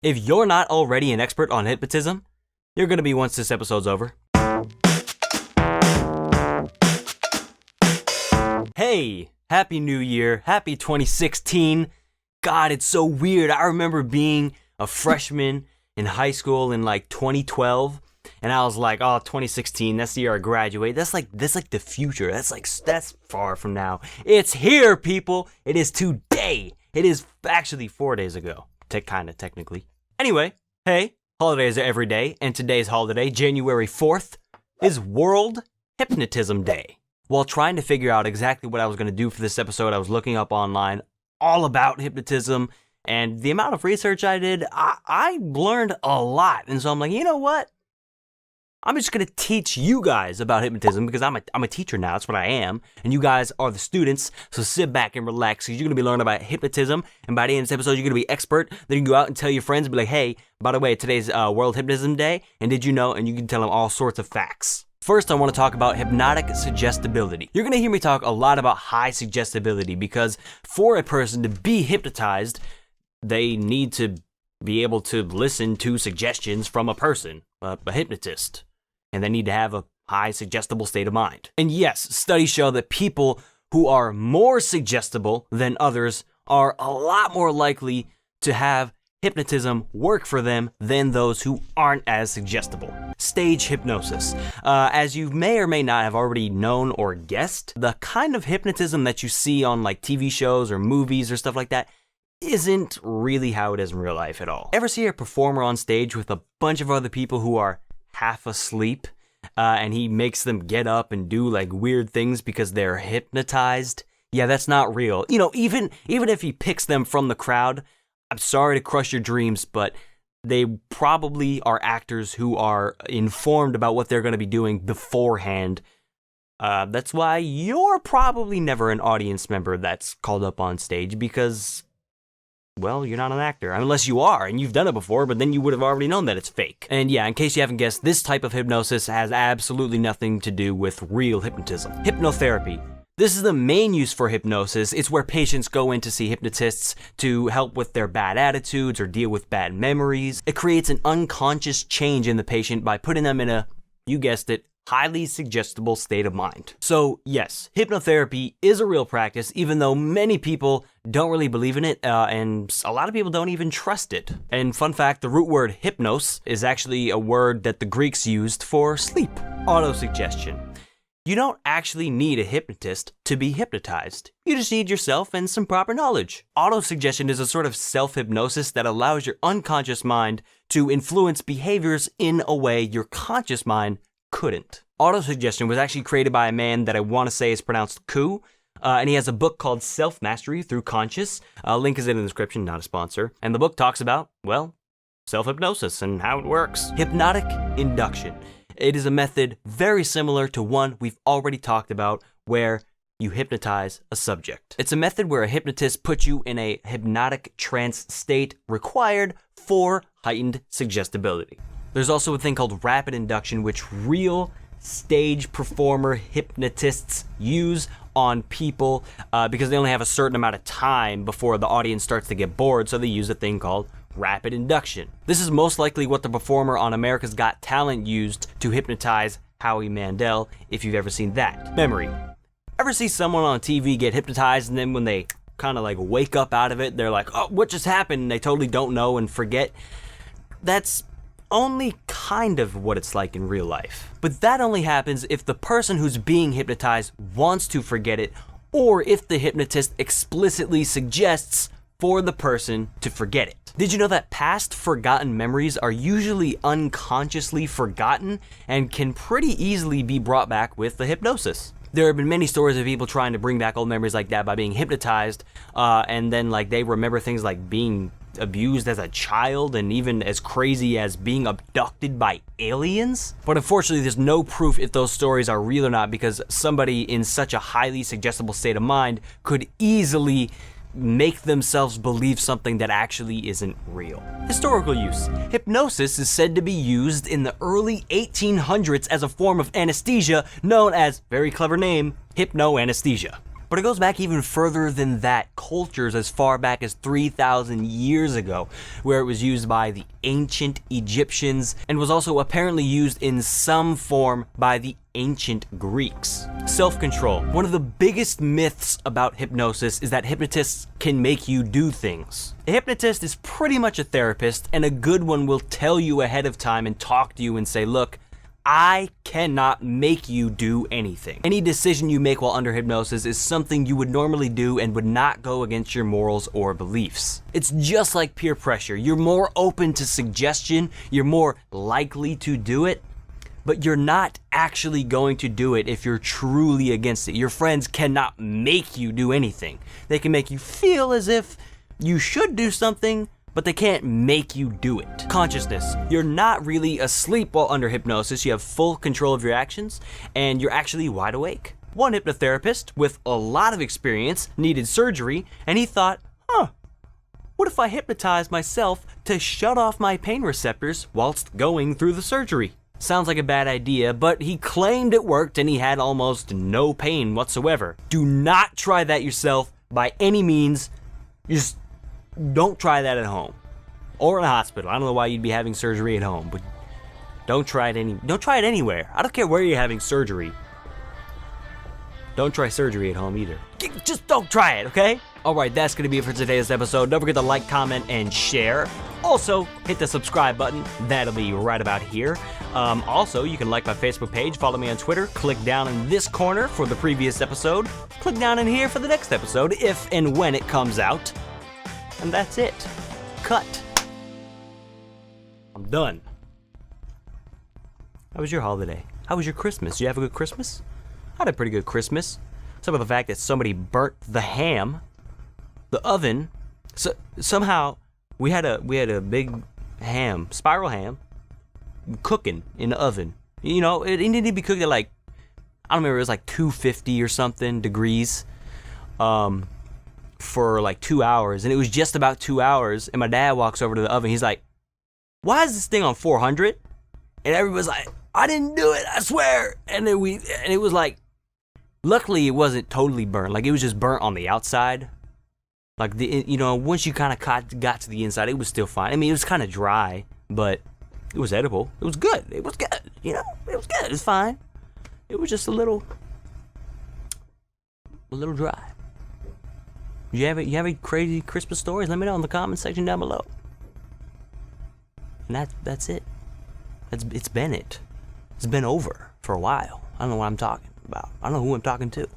If you're not already an expert on hypnotism, you're going to be once this episode's over. Hey, Happy New Year, Happy 2016. God, it's so weird. I remember being a freshman in high school in like 2012, and I was like, oh, 2016, that's the year I graduate. That's like the future. That's far from now. It's here, people. It is today. It is actually 4 days ago, technically. Anyway, hey, holidays are every day, and today's holiday, January 4th, is World Hypnotism Day. While trying to figure out exactly what I was going to do for this episode, I was looking up online all about hypnotism, and the amount of research I did, I learned a lot. And so I'm like, you know what? I'm just going to teach you guys about hypnotism because I'm a teacher now. That's what I am. And you guys are the students. So sit back and relax because you're going to be learning about hypnotism. And by the end of this episode, you're going to be expert. Then you can go out and tell your friends and be like, hey, by the way, today's World Hypnotism Day. And did you know? And you can tell them all sorts of facts. First, I want to talk about hypnotic suggestibility. You're going to hear me talk a lot about high suggestibility because for a person to be hypnotized, they need to be able to listen to suggestions from a person, a hypnotist, and they need to have a high suggestible state of mind. And yes, studies show that people who are more suggestible than others are a lot more likely to have hypnotism work for them than those who aren't as suggestible. Stage hypnosis. As you may or may not have already known or guessed, the kind of hypnotism that you see on like TV shows or movies or stuff like that isn't really how it is in real life at all. Ever see a performer on stage with a bunch of other people who are half asleep and he makes them get up and do like weird things because they're hypnotized? Yeah, that's not real. You know, even if he picks them from the crowd, I'm sorry to crush your dreams, but they probably are actors who are informed about what they're going to be doing beforehand. That's why you're probably never an audience member that's called up on stage because, well, you're not an actor. Unless you are, and you've done it before, but then you would have already known that it's fake. And yeah, in case you haven't guessed, this type of hypnosis has absolutely nothing to do with real hypnotism. Hypnotherapy. This is the main use for hypnosis. It's where patients go in to see hypnotists to help with their bad attitudes or deal with bad memories. It creates an unconscious change in the patient by putting them in a, you guessed it, highly suggestible state of mind. So yes, hypnotherapy is a real practice, even though many people don't really believe in it, and a lot of people don't even trust it. And fun fact, the root word hypnos is actually a word that the Greeks used for sleep. Autosuggestion. You don't actually need a hypnotist to be hypnotized. You just need yourself and some proper knowledge. Autosuggestion is a sort of self-hypnosis that allows your unconscious mind to influence behaviors in a way your conscious mind couldn't. Autosuggestion was actually created by a man that I want to say is pronounced Ku, and he has a book called Self-Mastery Through Conscious. Link is in the description, not a sponsor. And the book talks about, well, self-hypnosis and how it works. Hypnotic Induction. It is a method very similar to one we've already talked about where you hypnotize a subject. It's a method where a hypnotist puts you in a hypnotic trance state required for heightened suggestibility. There's also a thing called rapid induction, which real stage performer hypnotists use on people because they only have a certain amount of time before the audience starts to get bored, so they use a thing called rapid induction. This is most likely what the performer on America's Got Talent used to hypnotize Howie Mandel, if you've ever seen that. Memory. Ever see someone on TV get hypnotized and then when they kind of like wake up out of it, they're like, oh, what just happened? And they totally don't know and forget. That's only kind of what it's like in real life. But that only happens if the person who's being hypnotized wants to forget it, or if the hypnotist explicitly suggests for the person to forget it. Did you know that past forgotten memories are usually unconsciously forgotten and can pretty easily be brought back with the hypnosis? There have been many stories of people trying to bring back old memories like that by being hypnotized, and then like they remember things like being abused as a child and even as crazy as being abducted by aliens. But unfortunately, there's no proof if those stories are real or not because somebody in such a highly suggestible state of mind could easily make themselves believe something that actually isn't real. Historical use. Hypnosis is said to be used in the early 1800s as a form of anesthesia known as, very clever name, hypnoanesthesia. But it goes back even further than that. Cultures as far back as 3,000 years ago, where it was used by the ancient Egyptians and was also apparently used in some form by the ancient Greeks. Self-control. One of the biggest myths about hypnosis is that hypnotists can make you do things. A hypnotist is pretty much a therapist, and a good one will tell you ahead of time and talk to you and say, look, I cannot make you do anything. Any decision you make while under hypnosis is something you would normally do and would not go against your morals or beliefs. It's just like peer pressure. You're more open to suggestion, you're more likely to do it, but you're not actually going to do it if you're truly against it. Your friends cannot make you do anything. They can make you feel as if you should do something, but they can't make you do it. Consciousness. You're not really asleep while under hypnosis. You have full control of your actions, and you're actually wide awake. One hypnotherapist with a lot of experience needed surgery, and he thought, what if I hypnotize myself to shut off my pain receptors whilst going through the surgery? Sounds like a bad idea, but he claimed it worked and he had almost no pain whatsoever. Do not try that yourself by any means. Just don't try that at home or in a hospital. I don't know why you'd be having surgery at home, but don't try it anywhere. I don't care where you're having surgery. Don't try surgery at home either. Just don't try it, okay? Alright, that's gonna be it for today's episode. Don't forget to like, comment, and share. Also, hit the subscribe button. That'll be right about here. Also, you can like my Facebook page, follow me on Twitter, click down in this corner for the previous episode, click down in here for the next episode, if and when it comes out. And that's it. Cut. I'm done. How was your holiday? How was your Christmas? Did you have a good Christmas? I had a pretty good Christmas. Except for the fact that somebody burnt the ham, the oven. So somehow we had a big ham, spiral ham, cooking in the oven. You know, it needed to be cooked at like, I don't remember, it was like 250 or something degrees. For like 2 hours, and it was just about 2 hours, and my dad walks over to the oven. He's like, why is this thing on 400? And everybody's like, I didn't do it, I swear. And it was like, luckily it wasn't totally burnt. Like, it was just burnt on the outside. Like, once you kind of got to the inside, it was still fine. I mean, it was kind of dry, but it was edible. It was good. It was good. It was good. It was fine. It was just a little dry. You have any crazy Christmas stories? Let me know in the comment section down below. And that's it. It's been over for a while. I don't know what I'm talking about. I don't know who I'm talking to.